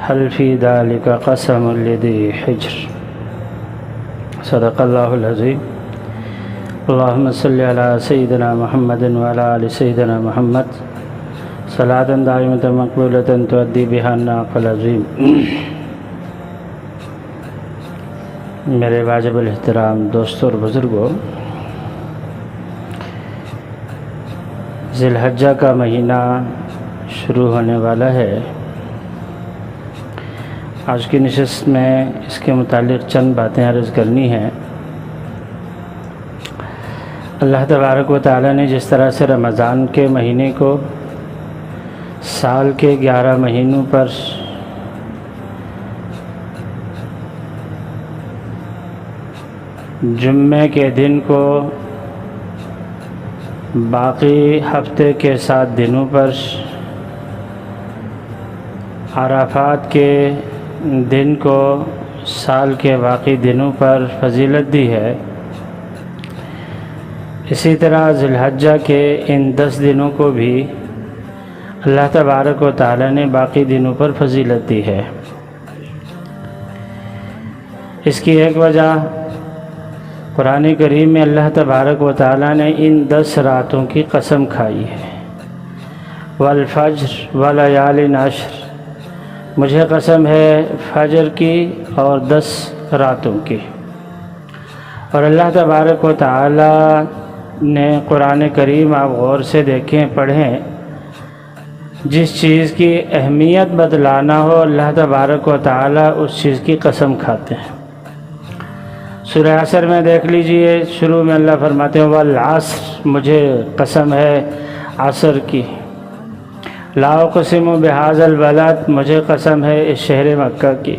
هل في ذلك قسم لذي حجر صدق الله العظيم اللهم صل على سيدنا محمد وعلى آل سيدنا محمد صلاة دائمة مقبولة تؤدي بها النعق العظيم میرے واجب الاحترام دوستوں اور بزرگوں، ذی الحجہ کا مہینہ شروع ہونے والا ہے۔ آج کی نشست میں اس کے متعلق چند باتیں عرض کرنی ہیں۔ اللہ تبارک و تعالی نے جس طرح سے رمضان کے مہینے کو سال کے 11 مہینوں پر جمعے کے دن کو باقی ہفتے کے 7 دنوں پر عرفات کے دن کو سال کے باقی دنوں پر فضیلت دی ہے، اسی طرح ذی الحجہ کے ان 10 دنوں کو بھی اللہ تبارک و تعالی نے باقی دنوں پر فضیلت دی ہے۔ اس کی ایک وجہ قرآن کریم میں اللہ تبارک و تعالی نے ان 10 راتوں کی قسم کھائی ہے، والفجر ولیال عشر، مجھے قسم ہے فجر کی اور 10 راتوں کی۔ اور اللہ تبارک و تعالی نے قرآن کریم آپ غور سے دیکھیں، پڑھیں، جس چیز کی اہمیت بتلانا ہو اللہ تبارک و تعالی اس چیز کی قسم کھاتے ہیں۔ سورہ عصر میں دیکھ لیجئے، شروع میں اللہ فرماتے ہیں والعصر، مجھے قسم ہے عصر کی۔ لا اقسم بہذا البلد، مجھے قسم ہے اس شہر مکہ کی۔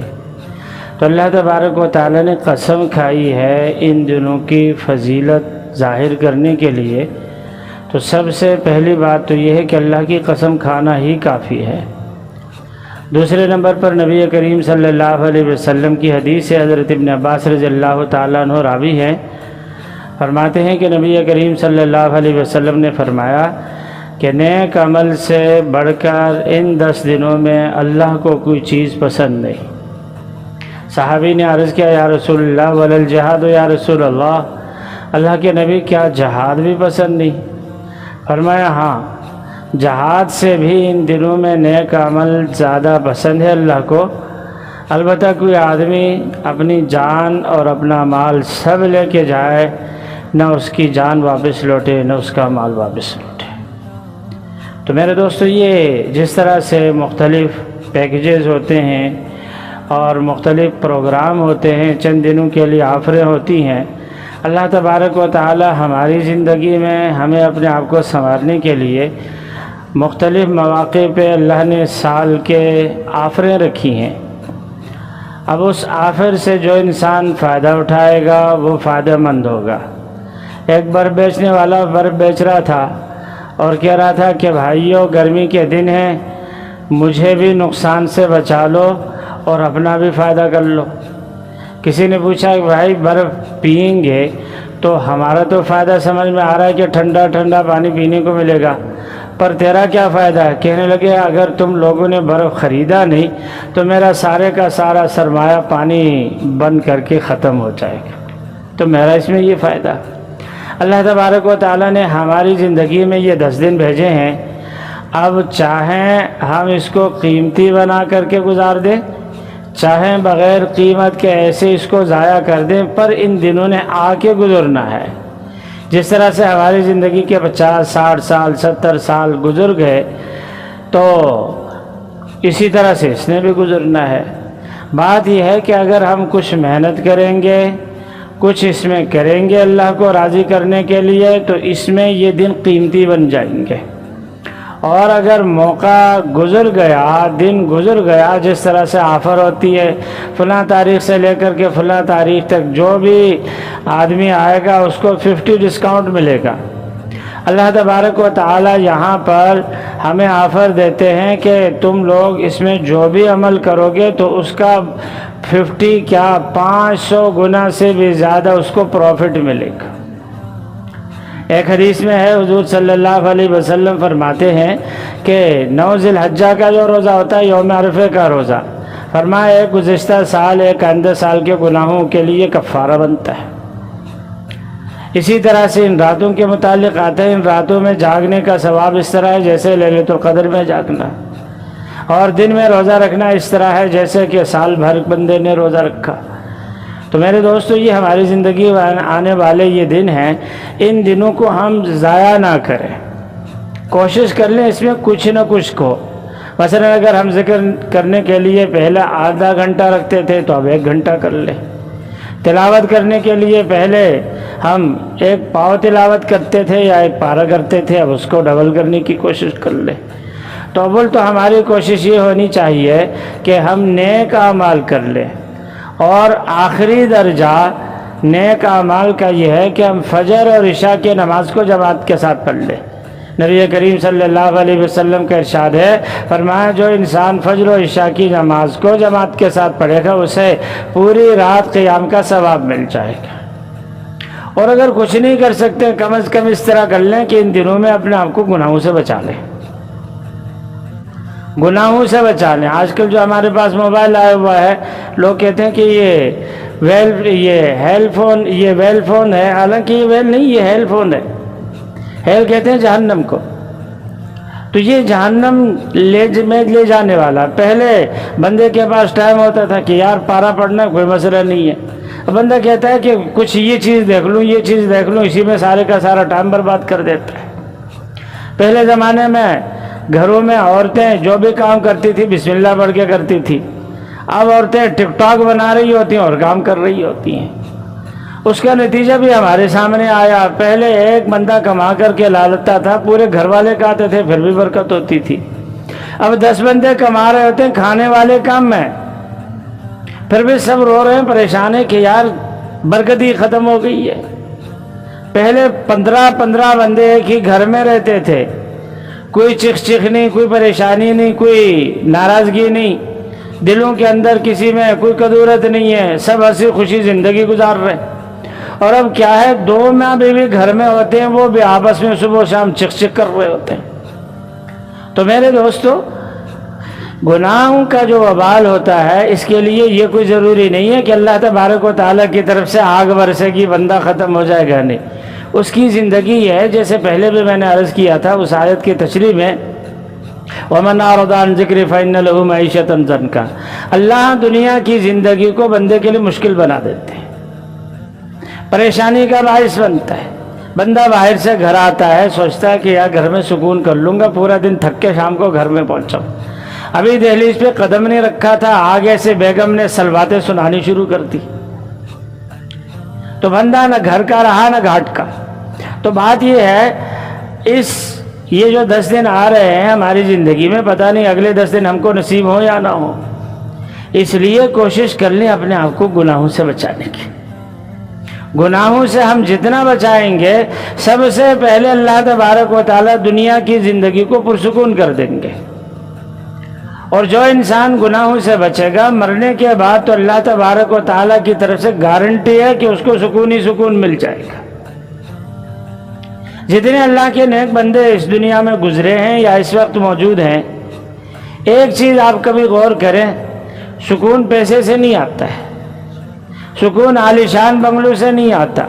تو اللہ تبارک و تعالی نے قسم کھائی ہے ان دنوں کی فضیلت ظاہر کرنے کے لیے۔ تو سب سے پہلی بات تو یہ ہے کہ اللہ کی قسم کھانا ہی کافی ہے۔ دوسرے نمبر پر نبی کریم صلی اللہ علیہ وسلم کی حدیث ہے، حضرت ابن عباس رضی اللہ تعالیٰ عنہ راوی ہے، فرماتے ہیں کہ نبی کریم صلی اللہ علیہ وسلم نے فرمایا کہ نیک عمل سے بڑھ کر ان 10 دنوں میں اللہ کو کوئی چیز پسند نہیں۔ صحابی نے عرض کیا یا رسول اللہ ولا الجہاد یا رسول اللہ، اللہ کے نبی کیا جہاد بھی پسند نہیں؟ فرمایا ہاں، جہاد سے بھی ان دنوں میں نیک عمل زیادہ پسند ہے اللہ کو۔ البتہ کوئی آدمی اپنی جان اور اپنا مال سب لے کے جائے، نہ اس کی جان واپس لوٹے نہ اس کا مال واپس لوٹے۔ تو میرے دوستو، یہ جس طرح سے مختلف پیکیجز ہوتے ہیں اور مختلف پروگرام ہوتے ہیں، چند دنوں کے لیے آفریں ہوتی ہیں، اللہ تبارک و تعالی ہماری زندگی میں ہمیں اپنے آپ کو سنوارنے کے لیے مختلف مواقع پہ اللہ نے سال کے آفریں رکھی ہیں۔ اب اس آفر سے جو انسان فائدہ اٹھائے گا وہ فائدہ مند ہوگا۔ ایک برف بیچنے والا برف بیچ رہا تھا اور کہہ رہا تھا کہ بھائیو، گرمی کے دن ہیں، مجھے بھی نقصان سے بچا لو اور اپنا بھی فائدہ کر لو۔ کسی نے پوچھا کہ بھائی برف پئیں گے تو ہمارا تو فائدہ سمجھ میں آ رہا ہے کہ ٹھنڈا ٹھنڈا پانی پینے کو ملے گا، پر تیرا کیا فائدہ ہے؟ کہنے لگے اگر تم لوگوں نے برف خریدا نہیں تو میرا سارے کا سارا سرمایہ پانی بند کر کے ختم ہو جائے گا، تو میرا اس میں یہ فائدہ۔ اللہ تبارک و تعالی نے ہماری زندگی میں یہ 10 دن بھیجے ہیں، اب چاہیں ہم اس کو قیمتی بنا کر کے گزار دیں، چاہیں بغیر قیمت کے ایسے اس کو ضائع کر دیں، پر ان دنوں نے آ کے گزرنا ہے۔ جس طرح سے ہماری زندگی کے 50 60 سال 70 سال گزر گئے، تو اسی طرح سے اس نے بھی گزرنا ہے۔ بات یہ ہے کہ اگر ہم کچھ محنت کریں گے، کچھ اس میں کریں گے اللہ کو راضی کرنے کے لیے، تو اس میں یہ دن قیمتی بن جائیں گے۔ اور اگر موقع گزر گیا، دن گزر گیا، جس طرح سے آفر ہوتی ہے فلاں تاریخ سے لے کر کے فلاں تاریخ تک جو بھی آدمی آئے گا اس کو 50 ڈسکاؤنٹ ملے گا۔ اللہ تبارک و تعالی یہاں پر ہمیں آفر دیتے ہیں کہ تم لوگ اس میں جو بھی عمل کرو گے تو اس کا 50 کیا 500 گنا سے بھی زیادہ اس کو پروفٹ ملے گا۔ ایک حدیث میں ہے حضور صلی اللہ علیہ وسلم فرماتے ہیں کہ 9 ذی الحجہ کا جو روزہ ہوتا ہے یوم عرفے کا روزہ، فرمایا ایک گزشتہ سال ایک آئندہ سال کے گناہوں کے لیے کفارہ بنتا ہے۔ اسی طرح سے ان راتوں کے متعلق آتا ہے، ان راتوں میں جاگنے کا ثواب اس طرح ہے جیسے لیلۃ القدر میں جاگنا، اور دن میں روزہ رکھنا اس طرح ہے جیسے کہ سال بھر بندے نے روزہ رکھا۔ تو میرے دوستو، یہ ہماری زندگی میں آنے والے یہ دن ہیں، ان دنوں کو ہم ضائع نہ کریں، کوشش کر لیں اس میں کچھ نہ کچھ کو۔ مثلا اگر ہم ذکر کرنے کے لیے پہلے آدھا گھنٹہ رکھتے تھے تو اب 1 گھنٹہ کر لیں، تلاوت کرنے کے لیے پہلے ہم 1 پاؤ تلاوت کرتے تھے یا 1 پارہ کرتے تھے، اب اس کو ڈبل کرنے کی کوشش کر لیں۔ تو اول تو ہماری کوشش یہ ہونی چاہیے کہ ہم نیک اعمال کر لیں، اور آخری درجہ نیک اعمال کا یہ ہے کہ ہم فجر اور عشاء کی نماز کو جماعت کے ساتھ پڑھ لیں۔ نبی کریم صلی اللہ علیہ وسلم کا ارشاد ہے، فرمایا جو انسان فجر و عشاء کی نماز کو جماعت کے ساتھ پڑھے گا اسے پوری رات قیام کا ثواب مل جائے گا۔ اور اگر کچھ نہیں کر سکتے کم از کم اس طرح کر لیں کہ ان دنوں میں اپنے آپ کو گناہوں سے بچا لیں، گناہوں سے بچا لیں۔ آج کل جو ہمارے پاس موبائل آیا ہوا ہے، لوگ کہتے ہیں کہ یہ ویل فون ہے، حالانکہ یہ ویل نہیں، یہ ہیل فون ہے۔ ہیل کہتے ہیں جہنم کو، تو یہ جہنم میں لے جانے والا۔ پہلے بندے کے پاس ٹائم ہوتا تھا کہ یار پارا پڑھنا کوئی مسئلہ نہیں ہے، بندہ کہتا ہے کہ کچھ یہ چیز دیکھ لوں یہ چیز دیکھ لوں، اسی میں سارے کا سارا ٹائم برباد کر دیتا ہے۔ پہلے زمانے میں گھروں میں عورتیں جو بھی کام کرتی تھی بسم اللہ پڑھ کے کرتی تھی، اب عورتیں ٹک ٹاک بنا رہی ہوتی ہیں اور کام کر رہی ہوتی ہیں۔ اس کا نتیجہ بھی ہمارے سامنے آیا۔ پہلے ایک بندہ کما کر کے لا لیتا تھا، پورے گھر والے کھاتے تھے پھر بھی برکت ہوتی تھی۔ اب 10 بندے کما رہے ہوتے ہیں کھانے والے کام میں، پھر بھی سب رو رہے ہیں، پریشان ہیں کہ یار برکت ہی ختم ہو گئی ہے۔ پہلے 15 بندے ایک ہی گھر میں رہتے تھے، کوئی چکھ نہیں، کوئی پریشانی نہیں، کوئی ناراضگی نہیں، دلوں کے اندر کسی میں کوئی کدورت نہیں ہے، سب ہنسی خوشی زندگی گزار رہے ہیں۔ اور اب کیا ہے، 2 ماں بیوی گھر میں ہوتے ہیں، وہ بھی آپس میں صبح و شام چکھ کر رہے ہوتے ہیں۔ تو میرے دوستو، گناہوں کا جو وبال ہوتا ہے اس کے لیے یہ کوئی ضروری نہیں ہے کہ اللہ تبارک و تعالیٰ کی طرف سے آگ برسے گی بندہ ختم ہو جائے گا، نہیں۔ اس کی زندگی ہے، جیسے پہلے بھی میں نے عرض کیا تھا اس آیت کی تشریح میں، وَمَنْ أَعْرَضَ عَنْ ذِكْرِي فَإِنَّ لَهُ مَعِيشَةً ضَنْكًا۔ اللہ دنیا کی زندگی کو بندے کے لیے مشکل بنا دیتے ہیں، پریشانی کا باعث بنتا ہے۔ بندہ باہر سے گھر آتا ہے، سوچتا ہے کہ یار گھر میں سکون کر لوں گا، پورا دن تھک کے شام کو گھر میں پہنچاؤں، ابھی دہلیز پہ قدم نہیں رکھا تھا، آگے سے بیگم نے سلواتیں سنانی شروع کر دی، تو بندہ نہ گھر کا رہا نہ گھاٹ کا۔ تو بات یہ ہے، یہ جو 10 دن آ رہے ہیں ہماری زندگی میں، پتہ نہیں اگلے 10 دن ہم کو نصیب ہو یا نہ ہو، اس لیے کوشش کر لیں اپنے آپ کو گناہوں سے بچانے کی۔ گناہوں سے ہم جتنا بچائیں گے، سب سے پہلے اللہ تبارک و تعالیٰ دنیا کی زندگی کو پرسکون کر دیں گے۔ اور جو انسان گناہوں سے بچے گا، مرنے کے بعد تو اللہ تبارک و تعالیٰ کی طرف سے گارنٹی ہے کہ اس کو سکون ہی سکون مل جائے گا۔ جتنے اللہ کے نیک بندے اس دنیا میں گزرے ہیں یا اس وقت موجود ہیں، ایک چیز آپ کبھی غور کریں، سکون پیسے سے نہیں آتا ہے، سکون عالیشان بنگلوں سے نہیں آتا،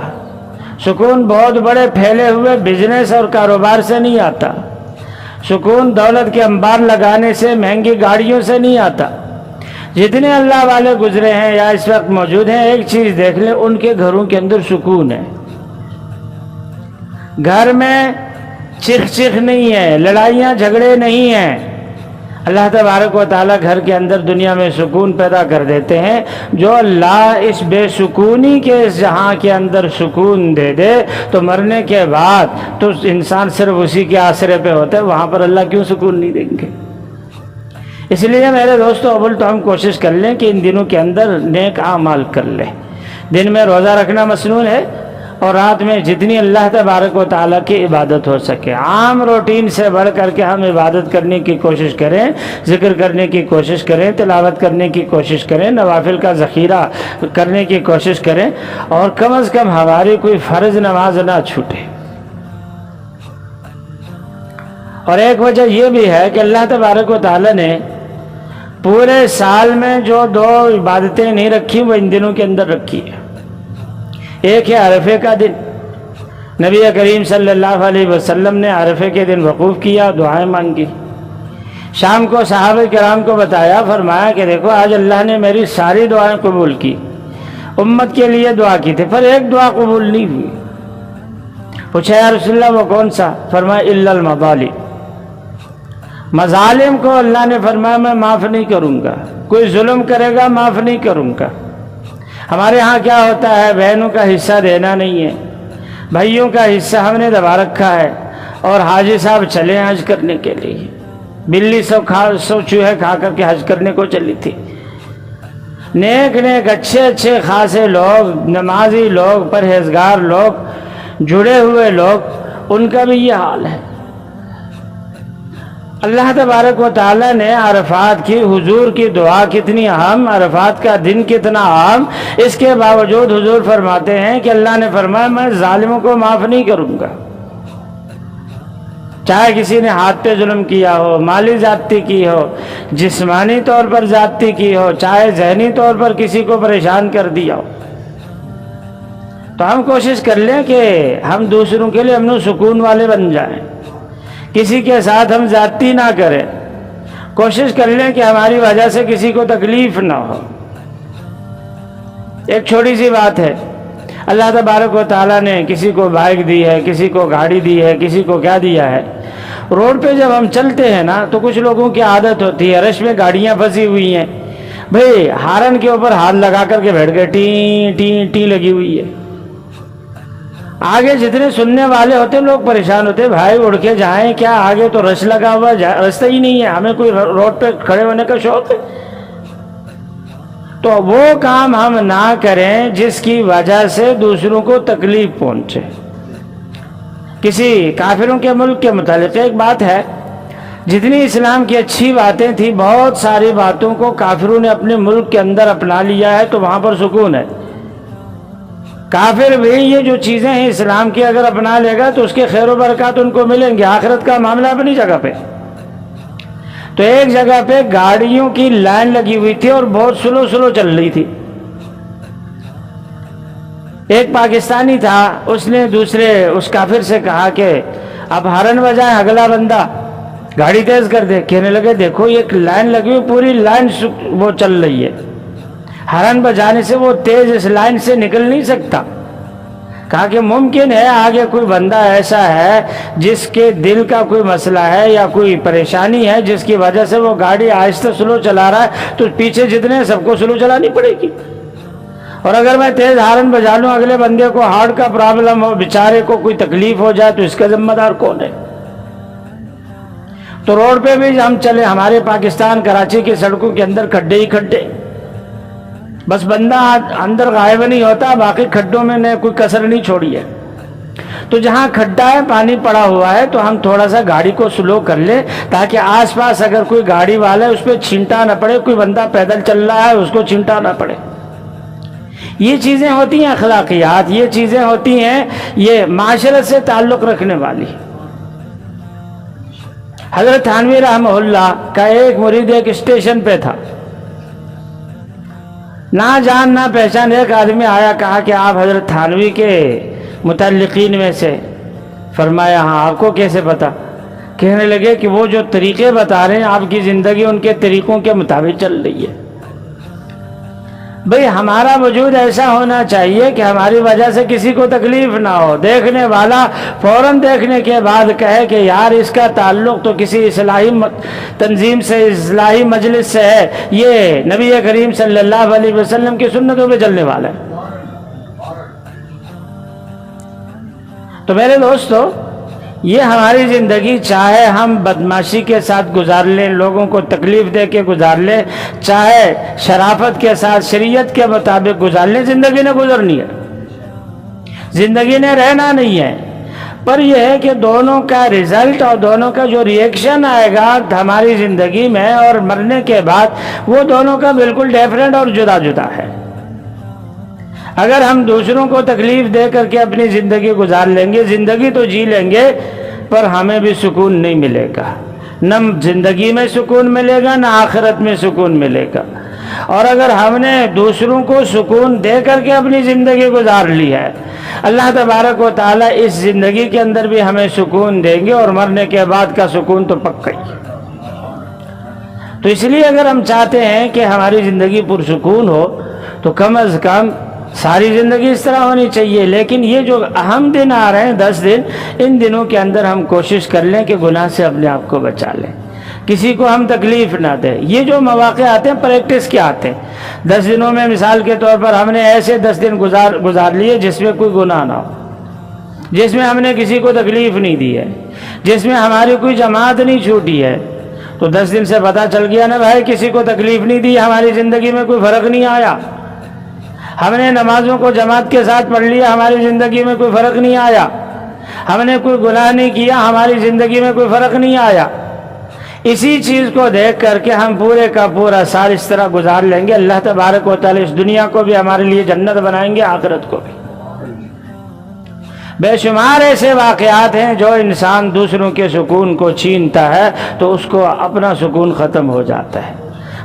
سکون بہت بڑے پھیلے ہوئے بزنس اور کاروبار سے نہیں آتا، سکون دولت کے انبار لگانے سے، مہنگی گاڑیوں سے نہیں آتا۔ جتنے اللہ والے گزرے ہیں یا اس وقت موجود ہیں، ایک چیز دیکھ لیں، ان کے گھروں کے اندر سکون ہے، گھر میں چکھ نہیں ہے، لڑائیاں جھگڑے نہیں ہیں۔ اللہ تبارک و تعالیٰ گھر کے اندر دنیا میں سکون پیدا کر دیتے ہیں۔ جو اللہ اس بے سکونی کے اس جہاں کے اندر سکون دے دے تو مرنے کے بعد تو انسان صرف اسی کے آسرے پہ ہوتا ہے، وہاں پر اللہ کیوں سکون نہیں دیں گے؟ اس لیے میرے دوستو، اول تو ہم کوشش کر لیں کہ ان دنوں کے اندر نیک اعمال کر لیں۔ دن میں روزہ رکھنا مسنون ہے، اور رات میں جتنی اللہ تبارک و تعالیٰ کی عبادت ہو سکے، عام روٹین سے بڑھ کر کے ہم عبادت کرنے کی کوشش کریں، ذکر کرنے کی کوشش کریں، تلاوت کرنے کی کوشش کریں، نوافل کا ذخیرہ کرنے کی کوشش کریں، اور کم از کم ہماری کوئی فرض نماز نہ چھوٹے۔ اور ایک وجہ یہ بھی ہے کہ اللہ تبارک و تعالیٰ نے پورے سال میں جو 2 عبادتیں نہیں رکھی وہ ان دنوں کے اندر رکھی ہے۔ ایک ہے عرفے کا دن، نبی کریم صلی اللہ علیہ وسلم نے عرفے کے دن وقوف کیا، دعائیں مانگی، شام کو صحابہ کرام کو بتایا، فرمایا کہ دیکھو آج اللہ نے میری ساری دعائیں قبول کی، امت کے لیے دعا کی تھی پر ایک دعا قبول نہیں ہوئی۔ پوچھا یا رسول اللہ وہ کون سا؟ فرمایا الا المظالم، مظالم کو اللہ نے فرمایا میں معاف نہیں کروں گا، کوئی ظلم کرے گا معاف نہیں کروں گا۔ ہمارے ہاں کیا ہوتا ہے، بہنوں کا حصہ دینا نہیں ہے، بھائیوں کا حصہ ہم نے دبا رکھا ہے، اور حاجی صاحب چلے حج کرنے کے لیے، بلی سو چوہے کھا کر کے حج کرنے کو چلی تھی۔ نیک نیک اچھے خاصے لوگ، نمازی لوگ، پرہیزگار لوگ، جڑے ہوئے لوگ، ان کا بھی یہ حال ہے۔ اللہ تبارک و تعالیٰ نے عرفات کی، حضور کی دعا کتنی اہم، عرفات کا دن کتنا اہم، اس کے باوجود حضور فرماتے ہیں کہ اللہ نے فرمایا میں ظالموں کو معاف نہیں کروں گا، چاہے کسی نے ہاتھ پہ ظلم کیا ہو، مالی زیادتی کی ہو، جسمانی طور پر زیادتی کی ہو، چاہے ذہنی طور پر کسی کو پریشان کر دیا ہو۔ تو ہم کوشش کر لیں کہ ہم دوسروں کے لیے امن و سکون والے بن جائیں، کسی کے ساتھ ہم زیادتی نہ کریں، کوشش کر لیں کہ ہماری وجہ سے کسی کو تکلیف نہ ہو۔ ایک چھوٹی سی بات ہے، اللہ تبارک و تعالیٰ نے کسی کو بائک دی ہے، کسی کو گاڑی دی ہے، کسی کو کیا دیا ہے، روڈ پہ جب ہم چلتے ہیں نا تو کچھ لوگوں کی عادت ہوتی ہے، رش میں گاڑیاں پھنسی ہوئی ہیں، بھئی ہارن کے اوپر ہاتھ لگا کر کے بیٹھ گئے، ٹیں ٹیں ٹیں لگی ہوئی ہے، آگے جتنے سننے والے ہوتے لوگ پریشان ہوتے، بھائی اڑ کے جائیں کیا، آگے تو رش لگا ہوا، رستہ ہی نہیں ہے، ہمیں کوئی روڈ پہ کھڑے ہونے کا شوق ہے؟ تو وہ کام ہم نہ کریں جس کی وجہ سے دوسروں کو تکلیف پہنچے۔ کسی کافروں کے ملک کے متعلق ایک بات ہے، جتنی اسلام کی اچھی باتیں تھیں بہت ساری باتوں کو کافروں نے اپنے ملک کے اندر اپنا لیا ہے، تو وہاں پر سکون ہے۔ کافر بھی یہ جو چیزیں ہیں اسلام کی اگر اپنا لے گا تو اس کے خیر و برکات ان کو ملیں گے، آخرت کا معاملہ اپنی جگہ پہ۔ تو ایک جگہ پہ گاڑیوں کی لائن لگی ہوئی تھی اور بہت سلو چل رہی تھی، ایک پاکستانی تھا، اس نے دوسرے اس کافر سے کہا کہ اب ہارن بجائے اگلا بندہ گاڑی تیز کر دے۔ کہنے لگے دیکھو ایک لائن لگی ہوئی، پوری لائن وہ چل رہی ہے، ہارن بجانے سے وہ تیز اس لائن سے نکل نہیں سکتا۔ کہا کہ ممکن ہے آگے کوئی بندہ ایسا ہے جس کے دل کا کوئی مسئلہ ہے یا کوئی پریشانی ہے جس کی وجہ سے وہ گاڑی آہستہ سلو چلا رہا ہے، تو پیچھے جتنے ہیں سب کو سلو چلانی پڑے گی، اور اگر میں تیز ہارن بجا لوں، اگلے بندے کو ہارٹ کا پرابلم ہو، بیچارے کو کوئی تکلیف ہو جائے، تو اس کا ذمہ دار کون ہے؟ تو روڈ پہ بھی ہم چلے، ہمارے پاکستان کراچی کی سڑکوں کے اندر کھڈے ہی کھڈے، بس بندہ اندر غائب نہیں ہوتا، باقی کھڈوں میں نے کوئی کسر نہیں چھوڑی ہے۔ تو جہاں کھڈا ہے، پانی پڑا ہوا ہے، تو ہم تھوڑا سا گاڑی کو سلو کر لیں تاکہ آس پاس اگر کوئی گاڑی والا ہے اس پہ چھینٹا نہ پڑے، کوئی بندہ پیدل چل رہا ہے اس کو چھینٹا نہ پڑے۔ یہ چیزیں ہوتی ہیں اخلاقیات، یہ چیزیں ہوتی ہیں یہ معاشرت سے تعلق رکھنے والی۔ حضرت تھانوی رحمہ اللہ کا ایک مرید ایک اسٹیشن پہ تھا، نہ جان نہ پہچان ایک آدمی آیا، کہا کہ آپ حضرت تھانوی کے متعلقین میں سے؟ فرمایا ہاں۔ آپ کو کیسے پتا؟ کہنے لگے کہ وہ جو طریقے بتا رہے ہیں آپ کی زندگی ان کے طریقوں کے مطابق چل رہی ہے۔ بھئی ہمارا وجود ایسا ہونا چاہیے کہ ہماری وجہ سے کسی کو تکلیف نہ ہو، دیکھنے والا فوراً دیکھنے کے بعد کہے کہ یار اس کا تعلق تو کسی اصلاحی تنظیم سے، اصلاحی مجلس سے ہے، یہ نبی کریم صلی اللہ علیہ وسلم کی سنتوں پہ چلنے والا ہے۔ تو میرے دوستو، یہ ہماری زندگی چاہے ہم بدماشی کے ساتھ گزار لیں، لوگوں کو تکلیف دے کے گزار لیں، چاہے شرافت کے ساتھ شریعت کے مطابق گزار لیں، زندگی نے گزرنی ہے، زندگی نے رہنا نہیں ہے۔ پر یہ ہے کہ دونوں کا رزلٹ اور دونوں کا جو ری ایکشن آئے گا ہماری زندگی میں اور مرنے کے بعد، وہ دونوں کا بالکل ڈیفرنٹ اور جدا جدا ہے۔ اگر ہم دوسروں کو تکلیف دے کر کے اپنی زندگی گزار لیں گے، زندگی تو جی لیں گے پر ہمیں بھی سکون نہیں ملے گا، نہ زندگی میں سکون ملے گا، نہ آخرت میں سکون ملے گا۔ اور اگر ہم نے دوسروں کو سکون دے کر کے اپنی زندگی گزار لی ہے، اللہ تبارک و تعالیٰ اس زندگی کے اندر بھی ہمیں سکون دیں گے، اور مرنے کے بعد کا سکون تو پکا ہی۔ تو اس لیے اگر ہم چاہتے ہیں کہ ہماری زندگی پرسکون ہو تو کم از کم ساری زندگی اس طرح ہونی چاہیے۔ لیکن یہ جو اہم دن آ رہے ہیں 10 دن، ان دنوں کے اندر ہم کوشش کر لیں کہ گناہ سے اپنے آپ کو بچا لیں، کسی کو ہم تکلیف نہ دیں۔ یہ جو مواقع آتے ہیں پریکٹس کے آتے ہیں، 10 دنوں میں مثال کے طور پر ہم نے ایسے 10 دن گزار لیے جس میں کوئی گناہ نہ ہو، جس میں ہم نے کسی کو تکلیف نہیں دی ہے، جس میں ہماری کوئی جماعت نہیں چھوٹی ہے، تو 10 دن سے پتہ چل گیا نا بھائی کسی کو تکلیف نہیں دی، ہماری زندگی میں کوئی فرق نہیں آیا۔ ہم نے نمازوں کو جماعت کے ساتھ پڑھ لیا، ہماری زندگی میں کوئی فرق نہیں آیا۔ ہم نے کوئی گناہ نہیں کیا، ہماری زندگی میں کوئی فرق نہیں آیا۔ اسی چیز کو دیکھ کر کے ہم پورے کا پورا سال اس طرح گزار لیں گے، اللہ تبارک و تعالی اس دنیا کو بھی ہمارے لیے جنت بنائیں گے، آخرت کو بھی۔ بے شمار ایسے واقعات ہیں جو انسان دوسروں کے سکون کو چھینتا ہے تو اس کو اپنا سکون ختم ہو جاتا ہے۔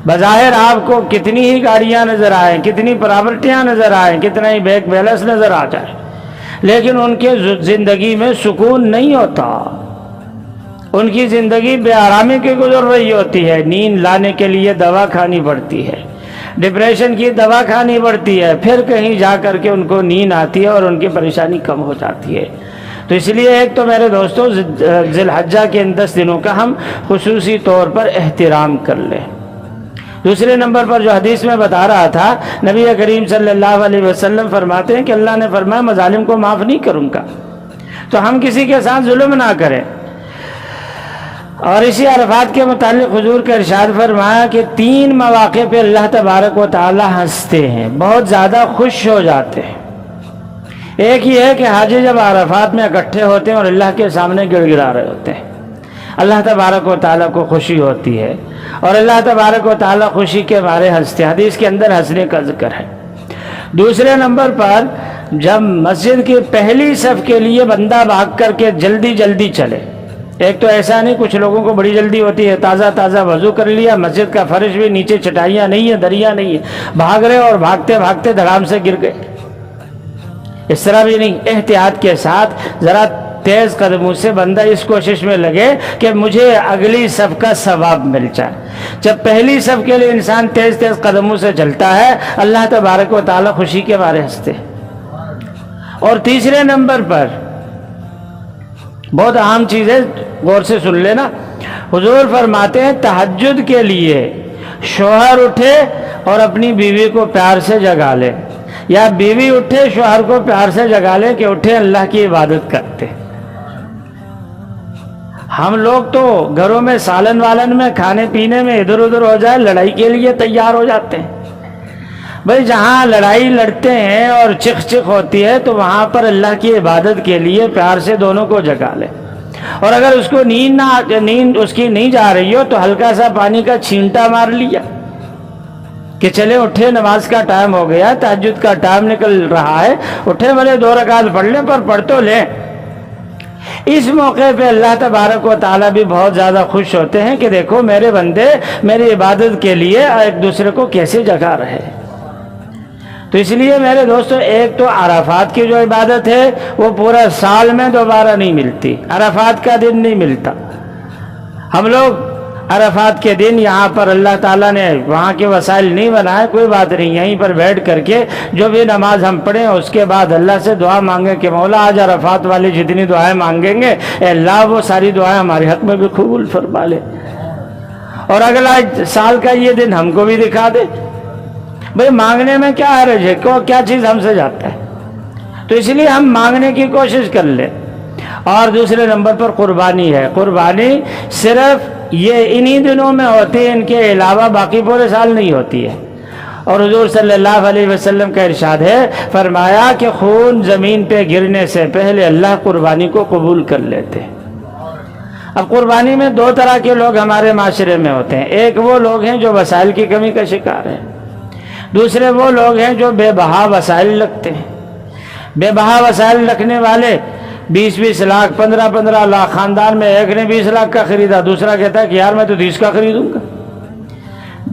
بظاہر آپ کو کتنی ہی گاڑیاں نظر آئیں، کتنی پراپرٹیاں نظر آئیں، کتنا ہی بینک بیلنس نظر آ جائے، لیکن ان کے زندگی میں سکون نہیں ہوتا، ان کی زندگی بے آرامی کی گزر رہی ہوتی ہے۔ نیند لانے کے لیے دوا کھانی پڑتی ہے، ڈپریشن کی دوا کھانی پڑتی ہے، پھر کہیں جا کر کے ان کو نیند آتی ہے اور ان کی پریشانی کم ہو جاتی ہے۔ تو اس لیے ایک تو میرے دوستوں ذی الحجہ کے ان 10 دنوں کا ہم خصوصی طور پر احترام کر لیں۔ دوسرے نمبر پر جو حدیث میں بتا رہا تھا، نبی کریم صلی اللہ علیہ وسلم فرماتے ہیں کہ اللہ نے فرمایا مظالم کو معاف نہیں کروں گا، تو ہم کسی کے ساتھ ظلم نہ کریں۔ اور اسی عرفات کے متعلق حضور کا ارشاد فرمایا کہ 3 مواقع پہ اللہ تبارک و تعالی ہنستے ہیں، بہت زیادہ خوش ہو جاتے ہیں۔ ایک یہ ہے کہ حاجی جب عرفات میں اکٹھے ہوتے ہیں اور اللہ کے سامنے گڑ گڑا رہے ہوتے ہیں، اللہ تبارک و تعالیٰ کو خوشی ہوتی ہے، اور اللہ تبارک و تعالیٰ خوشی کے مارے ہنستے ہیں، حدیث کے اندر ہنسنے کا ذکر ہے۔ دوسرے نمبر پر جب مسجد کی پہلی صف کے لیے بندہ بھاگ کر کے جلدی جلدی چلے، ایک تو ایسا نہیں، کچھ لوگوں کو بڑی جلدی ہوتی ہے، تازہ تازہ وضو کر لیا، مسجد کا فرش بھی نیچے چٹائیاں نہیں ہے، دریا نہیں ہے، بھاگ رہے اور بھاگتے بھاگتے دھڑام سے گر گئے۔ اس طرح بھی نہیں، احتیاط کے ساتھ ذرا تیز قدموں سے بندہ اس کوشش میں لگے کہ مجھے اگلی صف کا ثواب مل جائے۔ جب پہلی صف کے لیے انسان تیز تیز قدموں سے چلتا ہے، اللہ تبارک و تعالی خوشی کے مارے ہنستے۔ اور تیسرے نمبر پر بہت اہم چیز ہے، غور سے سن لینا، حضور فرماتے ہیں تہجد کے لیے شوہر اٹھے اور اپنی بیوی کو پیار سے جگا لے، یا بیوی اٹھے شوہر کو پیار سے جگا لے کہ اٹھے اللہ کی عبادت کرتے۔ ہم لوگ تو گھروں میں سالن والن میں کھانے پینے میں ادھر ادھر ہو جائے لڑائی کے لیے تیار ہو جاتے ہیں۔ بھئی جہاں لڑائی لڑتے ہیں اور چخ چخ ہوتی ہے تو وہاں پر اللہ کی عبادت کے لیے پیار سے دونوں کو جگا لے، اور اگر اس کو نیند اس کی نہیں جا رہی ہو تو ہلکا سا پانی کا چھینٹا مار لیا کہ چلے اٹھے، نماز کا ٹائم ہو گیا، تہجد کا ٹائم نکل رہا ہے، اٹھے بھلے 2 رکعت پڑھ لیں پر پڑھ تو لیں۔ اس موقع پہ اللہ تبارک و تعالیٰ بھی بہت زیادہ خوش ہوتے ہیں کہ دیکھو میرے بندے میری عبادت کے لیے ایک دوسرے کو کیسے جگا رہے۔ تو اس لیے میرے دوستو، ایک تو عرفات کی جو عبادت ہے وہ پورا سال میں دوبارہ نہیں ملتی، عرفات کا دن نہیں ملتا۔ ہم لوگ عرفات کے دن یہاں پر اللہ تعالیٰ نے وہاں کے وسائل نہیں بنائے، کوئی بات نہیں، یہیں پر بیٹھ کر کے جو بھی نماز ہم پڑھیں اس کے بعد اللہ سے دعا مانگیں کہ مولا آج عرفات والی جتنی دعائیں مانگیں گے اے اللہ وہ ساری دعائیں ہمارے حق میں بھی قبول فرما لے، اور اگلا سال کا یہ دن ہم کو بھی دکھا دے۔ بھئی مانگنے میں کیا حرج ہے، کیا چیز ہم سے جاتا ہے، تو اس لیے ہم مانگنے کی کوشش کر لیں۔ اور دوسرے نمبر پر قربانی ہے، قربانی صرف یہ انہی دنوں میں ہوتی ہے، ان کے علاوہ باقی پورے سال نہیں ہوتی ہے۔ اور حضور صلی اللہ علیہ وسلم کا ارشاد ہے، فرمایا کہ خون زمین پہ گرنے سے پہلے اللہ قربانی کو قبول کر لیتے۔ اب قربانی میں 2 طرح کے لوگ ہمارے معاشرے میں ہوتے ہیں، ایک وہ لوگ ہیں جو وسائل کی کمی کا شکار ہیں، دوسرے وہ لوگ ہیں جو بے بہا وسائل رکھتے ہیں۔ بے بہا وسائل رکھنے والے 20 لاکھ 15 لاکھ، خاندان میں ایک نے 20 لاکھ کا خریدا، دوسرا کہتا ہے کہ یار میں تو 30 کا خریدوں گا۔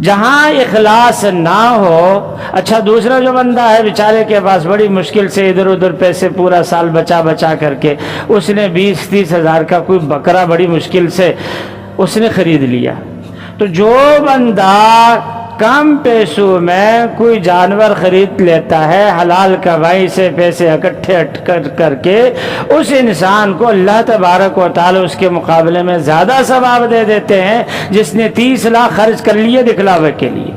جہاں اخلاص نہ ہو، اچھا دوسرا جو بندہ ہے بیچارے کے پاس بڑی مشکل سے ادھر ادھر پیسے پورا سال بچا کر کے اس نے 20-30 ہزار کا کوئی بکرا بڑی مشکل سے اس نے خرید لیا۔ تو جو بندہ کم پیسوں میں کوئی جانور خرید لیتا ہے، حلال کمائی سے پیسے اکٹھے کر کے، اس انسان کو اللہ تبارک و تعالی اس کے مقابلے میں زیادہ ثواب دے دیتے ہیں جس نے 30 لاکھ خرچ کر لیے دکھلاوے کے لیے۔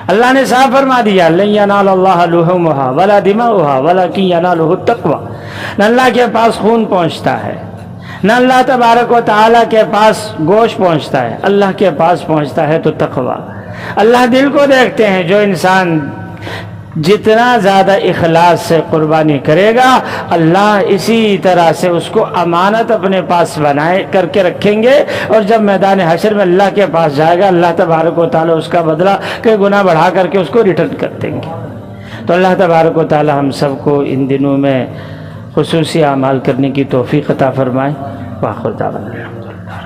اللہ نے صاف فرما دیا لن ینال اللہ لحومها ولا دماؤها ولکن ینالہ التقوی، نہ اللہ کے پاس خون پہنچتا ہے، نہ اللہ تبارک و تعالی کے پاس گوشت پہنچتا ہے، اللہ کے پاس پہنچتا ہے تو تقوی۔ اللہ دل کو دیکھتے ہیں، جو انسان جتنا زیادہ اخلاص سے قربانی کرے گا اللہ اسی طرح سے اس کو امانت اپنے پاس بنائے کر کے رکھیں گے، اور جب میدان حشر میں اللہ کے پاس جائے گا اللہ تبارک و تعالی اس کا بدلہ کئی گنا بڑھا کر کے اس کو ریٹرن کر دیں گے۔ تو اللہ تبارک و تعالی ہم سب کو ان دنوں میں خصوصی اعمال کرنے کی توفیق عطا فرمائے۔ وآخر دعوانا الحمدللہ۔